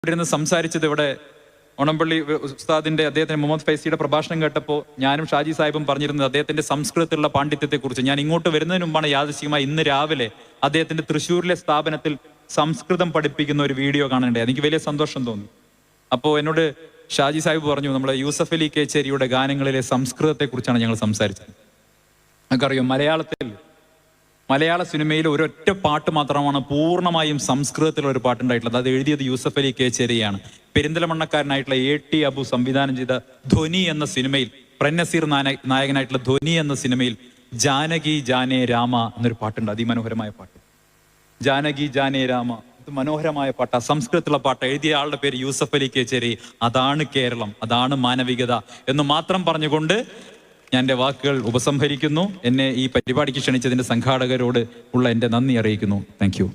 ഇവിടെ നിന്ന് സംസാരിച്ചത് ഇവിടെ ഓണംപള്ളി ഉസ്താദിന്റെ അദ്ദേഹത്തിന് മുഹമ്മദ് ഫൈസിയുടെ പ്രഭാഷണം കേട്ടപ്പോൾ ഞാനും ഷാജി സാഹിബും പറഞ്ഞിരുന്നത് അദ്ദേഹത്തിന്റെ സംസ്കൃതത്തിലുള്ള പാണ്ഡിത്യത്തെക്കുറിച്ച്. ഞാൻ ഇങ്ങോട്ട് വരുന്നതിന് മുമ്പാണ് യാദൃശ്ചികമായി ഇന്ന് രാവിലെ അദ്ദേഹത്തിന്റെ തൃശ്ശൂരിലെ സ്ഥാപനത്തിൽ സംസ്കൃതം പഠിപ്പിക്കുന്ന ഒരു വീഡിയോ കാണണ്ടേ. എനിക്ക് വലിയ സന്തോഷം തോന്നി. അപ്പോൾ എന്നോട് ഷാജി സാഹിബ് പറഞ്ഞു, നമ്മുടെ യൂസഫ് അലി കേച്ചേരിയുടെ ഗാനങ്ങളിലെ സംസ്കൃതത്തെക്കുറിച്ചാണ് ഞങ്ങൾ സംസാരിച്ചത്. നമുക്കറിയാം, മലയാള സിനിമയിൽ ഒരൊറ്റ പാട്ട് മാത്രമാണ് പൂർണ്ണമായും സംസ്കൃതത്തിലുള്ള ഒരു പാട്ടുണ്ടായിട്ടുള്ളത്. അത് എഴുതിയത് യൂസഫ് അലി കേച്ചേരിയാണ്. പെരിന്തൽമണ്ണക്കാരനായിട്ടുള്ള A.T. അബു സംവിധാനം ചെയ്ത ധ്വനി എന്ന സിനിമയിൽ, പ്രന്നസീർ നായകനായിട്ടുള്ള ധ്വനി എന്ന സിനിമയിൽ ജാനകി ജാനേ രാമ എന്നൊരു പാട്ടുണ്ട്. അതിമനോഹരമായ പാട്ട്, ജാനകി ജാനേ രാമ. ഇത് മനോഹരമായ പാട്ട്. ആ സംസ്കൃതത്തിലുള്ള പാട്ട് എഴുതിയ ആളുടെ പേര് യൂസഫ് അലി കേച്ചേരി. അതാണ് കേരളം, അതാണ് മാനവികത എന്ന് മാത്രം പറഞ്ഞുകൊണ്ട് ഞാൻ എൻ്റെ വാക്കുകൾ ഉപസംഹരിക്കുന്നു. എന്നെ ഈ പരിപാടിക്ക് ക്ഷണിച്ചതിൻ്റെ സംഘാടകരോട് ഉള്ള എൻ്റെ നന്ദി അറിയിക്കുന്നു. Thank you.